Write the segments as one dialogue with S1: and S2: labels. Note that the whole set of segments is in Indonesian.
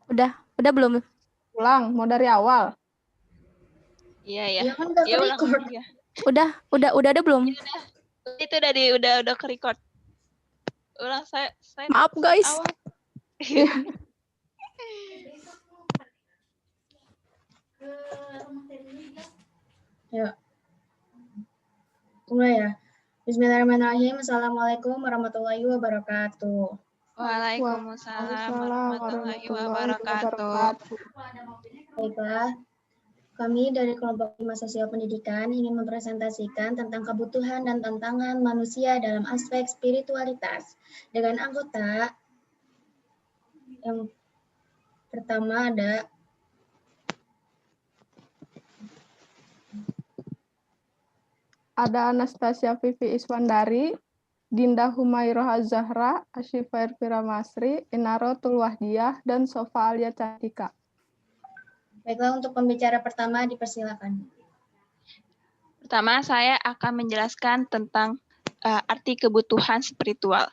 S1: Udah belum?
S2: Ulang, mau dari awal.
S3: Iya ya.
S4: Iya kan udah
S3: Iya ulang.
S4: record.
S3: Iya.
S1: Udah ada belum?
S3: Itu udah ke record. Ulang saya
S1: Maaf guys.
S3: awal.
S4: Ya. Mulai ya. Bismillahirrahmanirrahim. Assalamualaikum warahmatullahi wabarakatuh.
S3: Waalaikumsalam warahmatullahi wabarakatuh.
S4: Baiklah, kami dari kelompok 5 sosial pendidikan ingin mempresentasikan tentang kebutuhan dan tantangan manusia dalam aspek spiritualitas. Dengan anggota yang pertama
S2: Ada Anastasia Vivi Iswandari, Dinda Humairoh Zahra, Asyifa Irfira Masri, Inaro Tulwahdiah, dan Sofa Alia Cantika.
S4: Baiklah, untuk pembicara pertama dipersilakan.
S3: Pertama, saya akan menjelaskan tentang arti kebutuhan spiritual.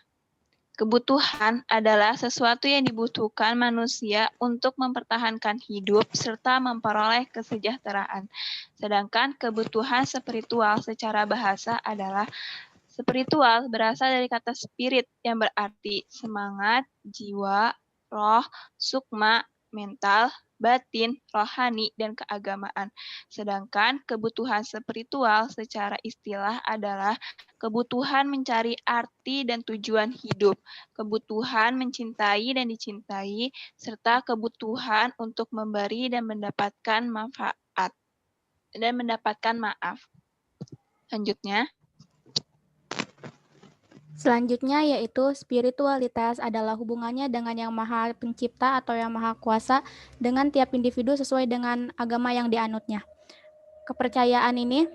S3: Kebutuhan adalah sesuatu yang dibutuhkan manusia untuk mempertahankan hidup serta memperoleh kesejahteraan. Sedangkan kebutuhan spiritual secara bahasa adalah spiritual berasal dari kata spirit yang berarti semangat, jiwa, roh, sukma, mental, batin, rohani, dan keagamaan. Sedangkan kebutuhan spiritual secara istilah adalah kebutuhan mencari arti dan tujuan hidup, kebutuhan mencintai dan dicintai, serta kebutuhan untuk memberi dan mendapatkan manfaat dan mendapatkan maaf.
S1: Selanjutnya yaitu spiritualitas adalah hubungannya dengan Yang Maha Pencipta atau Yang Maha Kuasa dengan tiap individu sesuai dengan agama yang dianutnya. Kepercayaan ini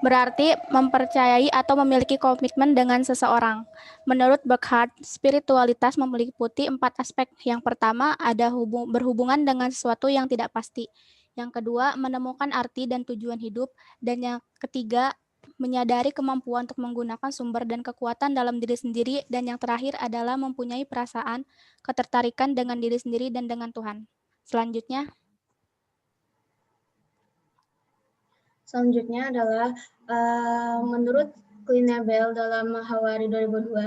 S1: berarti mempercayai atau memiliki komitmen dengan seseorang. Menurut Burkhardt, spiritualitas meliputi 4 aspek. Yang pertama ada berhubungan dengan sesuatu yang tidak pasti. Yang kedua, menemukan arti dan tujuan hidup. Dan yang ketiga, menyadari kemampuan untuk menggunakan sumber dan kekuatan dalam diri sendiri. Dan yang terakhir adalah mempunyai perasaan, ketertarikan dengan diri sendiri dan dengan Tuhan.
S4: Selanjutnya adalah menurut Klinebel dalam Hawari 2002,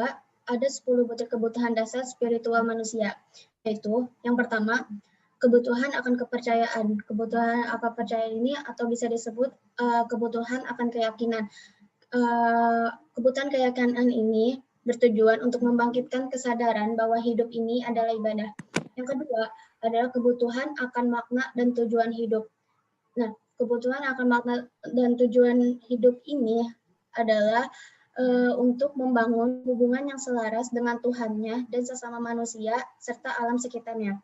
S4: ada 10 butir kebutuhan dasar spiritual manusia, yaitu yang pertama, kebutuhan akan kepercayaan. Kebutuhan akan kepercayaan ini atau bisa disebut kebutuhan akan keyakinan. Kebutuhan keyakinan ini bertujuan untuk membangkitkan kesadaran bahwa hidup ini adalah ibadah. Yang kedua adalah kebutuhan akan makna dan tujuan hidup. Nah, kebutuhan akan makna dan tujuan hidup ini adalah untuk membangun hubungan yang selaras dengan Tuhannya dan sesama manusia serta alam sekitarnya.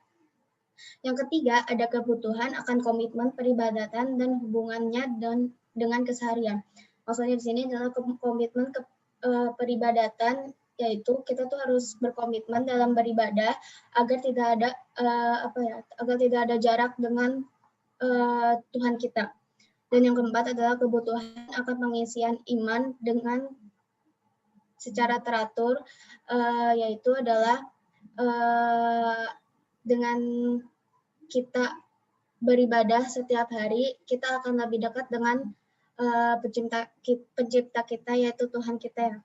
S4: Yang ketiga, ada kebutuhan akan komitmen peribadatan dan hubungannya dengan keseharian. Maksudnya di sini adalah komitmen peribadatan, yaitu kita tuh harus berkomitmen dalam beribadah agar tidak ada agar tidak ada jarak dengan Tuhan kita. Dan yang keempat adalah kebutuhan akan pengisian iman dengan secara teratur, yaitu adalah dengan kita beribadah setiap hari, kita akan lebih dekat dengan pencipta kita, yaitu Tuhan kita.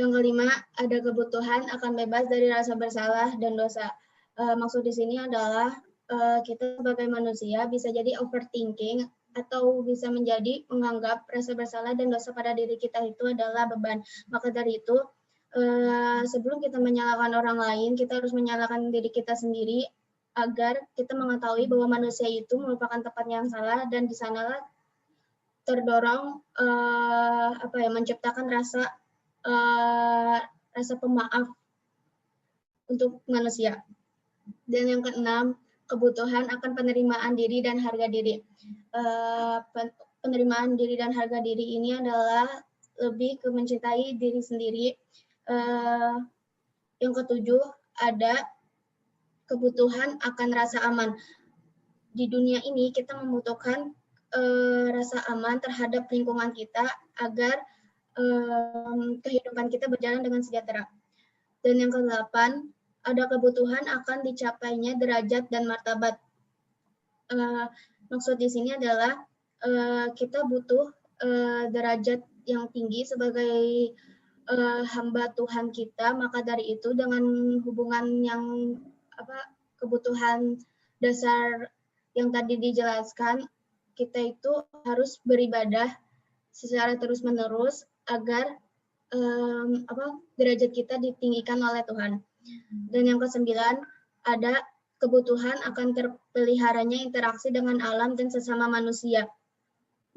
S4: Yang kelima, ada kebutuhan akan bebas dari rasa bersalah dan dosa. Maksud di sini adalah kita sebagai manusia bisa jadi overthinking atau bisa menjadi menganggap rasa bersalah dan dosa pada diri kita itu adalah beban. Maka dari itu, sebelum kita menyalahkan orang lain, kita harus menyalahkan diri kita sendiri agar kita mengetahui bahwa manusia itu merupakan tempat yang salah dan di sanalah terdorong menciptakan rasa pemaaf untuk manusia. Dan yang keenam, kebutuhan akan penerimaan diri dan harga diri. Penerimaan diri dan harga diri ini adalah lebih ke mencintai diri sendiri. Yang ketujuh, ada kebutuhan akan rasa aman. Di dunia ini kita membutuhkan rasa aman terhadap lingkungan kita agar kehidupan kita berjalan dengan sejahtera. Dan yang kedelapan, ada kebutuhan akan dicapainya derajat dan martabat. Maksud di sini adalah kita butuh derajat yang tinggi sebagai hamba Tuhan kita, maka dari itu dengan hubungan yang kebutuhan dasar yang tadi dijelaskan, kita itu harus beribadah secara terus-menerus agar derajat kita ditinggikan oleh Tuhan. Dan yang ke-9, ada kebutuhan akan terpeliharanya interaksi dengan alam dan sesama manusia.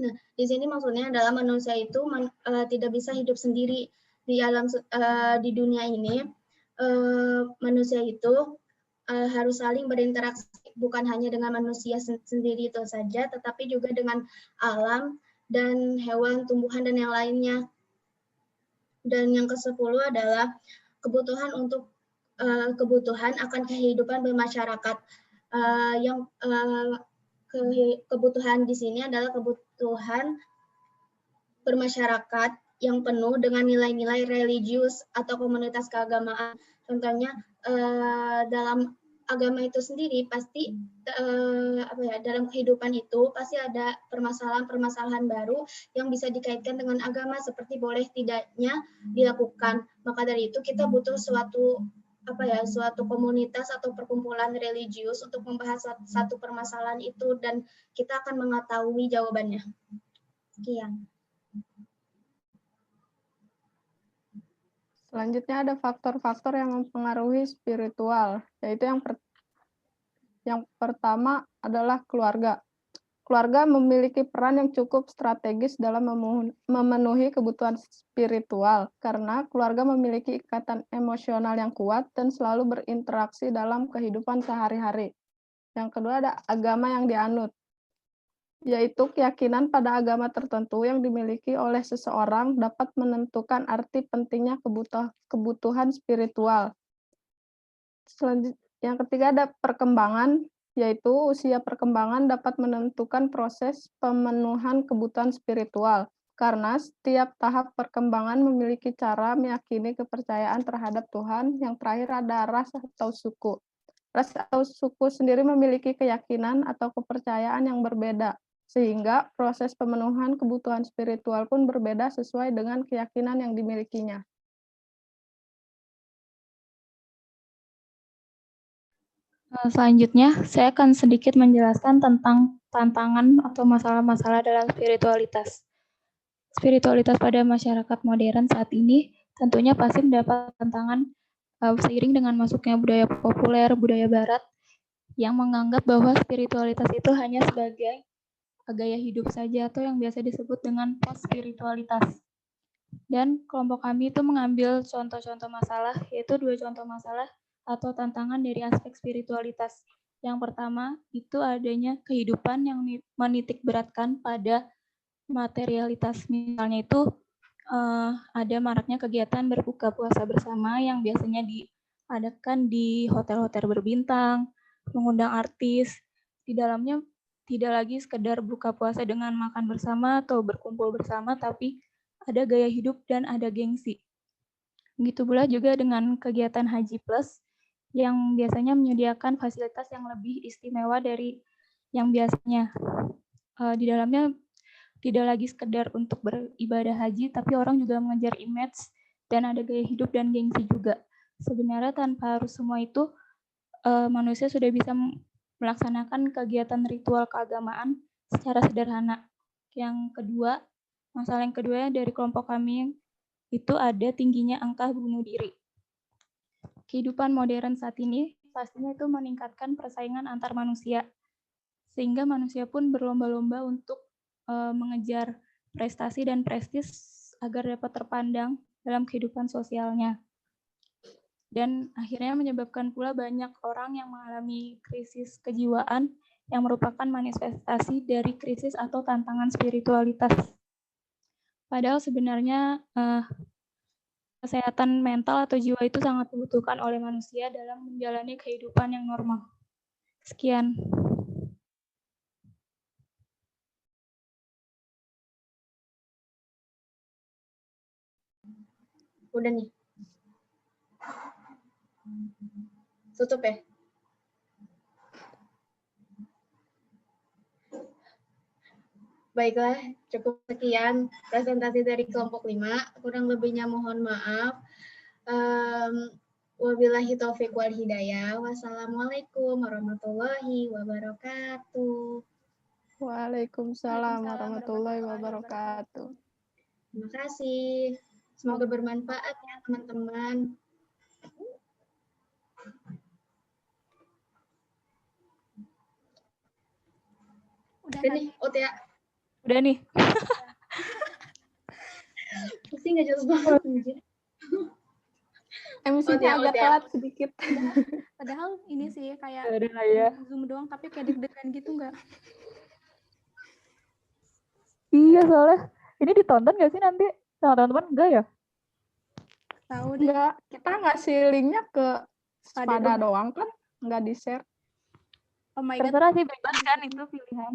S4: Nah, di sini maksudnya adalah manusia itu tidak bisa hidup sendiri di alam di dunia ini. Manusia itu harus saling berinteraksi, bukan hanya dengan manusia sendiri itu saja, tetapi juga dengan alam dan hewan, tumbuhan, dan yang lainnya. Dan yang ke-10 adalah kebutuhan akan kehidupan bermasyarakat. Kebutuhan di sini adalah kebutuhan bermasyarakat yang penuh dengan nilai-nilai religius atau komunitas keagamaan. Contohnya dalam agama itu sendiri pasti dalam kehidupan itu pasti ada permasalahan-permasalahan baru yang bisa dikaitkan dengan agama seperti boleh tidaknya dilakukan. Maka dari itu kita butuh suatu komunitas atau perkumpulan religius untuk membahas satu permasalahan itu dan kita akan mengetahui jawabannya. Sekian.
S2: Selanjutnya ada faktor-faktor yang mempengaruhi spiritual, yaitu yang pertama adalah keluarga. Keluarga memiliki peran yang cukup strategis dalam memenuhi kebutuhan spiritual, karena keluarga memiliki ikatan emosional yang kuat dan selalu berinteraksi dalam kehidupan sehari-hari. Yang kedua ada agama yang dianut, yaitu keyakinan pada agama tertentu yang dimiliki oleh seseorang dapat menentukan arti pentingnya kebutuhan spiritual. Yang ketiga ada perkembangan, yaitu usia perkembangan dapat menentukan proses pemenuhan kebutuhan spiritual, karena setiap tahap perkembangan memiliki cara meyakini kepercayaan terhadap Tuhan. Yang terakhir ada ras atau suku. Ras atau suku sendiri memiliki keyakinan atau kepercayaan yang berbeda, sehingga proses pemenuhan kebutuhan spiritual pun berbeda sesuai dengan keyakinan yang dimilikinya.
S1: Selanjutnya, saya akan sedikit menjelaskan tentang tantangan atau masalah-masalah dalam spiritualitas. Spiritualitas pada masyarakat modern saat ini tentunya pasti mendapat tantangan seiring dengan masuknya budaya populer, budaya barat, yang menganggap bahwa spiritualitas itu hanya sebagai gaya hidup saja atau yang biasa disebut dengan post-spiritualitas. Dan kelompok kami itu mengambil contoh-contoh masalah, yaitu 2 contoh masalah atau tantangan dari aspek spiritualitas. Yang pertama, itu adanya kehidupan yang menitik beratkan pada materialitas. Misalnya itu ada maraknya kegiatan berbuka puasa bersama yang biasanya diadakan di hotel-hotel berbintang, mengundang artis. Di dalamnya tidak lagi sekedar buka puasa dengan makan bersama atau berkumpul bersama, tapi ada gaya hidup dan ada gengsi. Begitu pula juga dengan kegiatan Haji Plus yang biasanya menyediakan fasilitas yang lebih istimewa dari yang biasanya. Di dalamnya tidak lagi sekedar untuk beribadah haji, tapi orang juga mengejar image dan ada gaya hidup dan gengsi juga. Sebenarnya tanpa harus semua itu, manusia sudah bisa melaksanakan kegiatan ritual keagamaan secara sederhana. Yang kedua, masalah yang kedua dari kelompok kami itu ada tingginya angka bunuh diri. Kehidupan modern saat ini pastinya itu meningkatkan persaingan antar manusia, sehingga manusia pun berlomba-lomba untuk mengejar prestasi dan prestis agar dapat terpandang dalam kehidupan sosialnya. Dan akhirnya menyebabkan pula banyak orang yang mengalami krisis kejiwaan yang merupakan manifestasi dari krisis atau tantangan spiritualitas. Padahal sebenarnya kesehatan mental atau jiwa itu sangat dibutuhkan oleh manusia dalam menjalani kehidupan yang normal. Sekian.
S4: Udah nih. Tutup ya. Baiklah, cukup sekian presentasi dari kelompok 5. Kurang lebihnya mohon maaf. Wabillahi taufiq wal hidayah. Wassalamualaikum warahmatullahi wabarakatuh.
S2: Waalaikumsalam warahmatullahi wabarakatuh.
S4: Terima kasih. Semoga bermanfaat ya teman-teman.
S1: Udah
S4: Udah nih, ya.
S5: Udah nih.
S4: Pasti nggak jelas banget. Anjir.
S2: MC-nya agak telat sedikit.
S1: Padahal ini sih kayak
S5: Udah lah ya.
S1: Zoom doang tapi kayak deg-degan gitu nggak?
S5: Iya soalnya ini ditonton gak sih nanti sama teman-teman? Enggak ya?
S1: Tahu deh.
S2: Enggak, kita ngasih linknya ke Spada doang kan, nggak di-share.
S1: Oh my god.
S5: Terserah sih, bebas kan itu pilihan.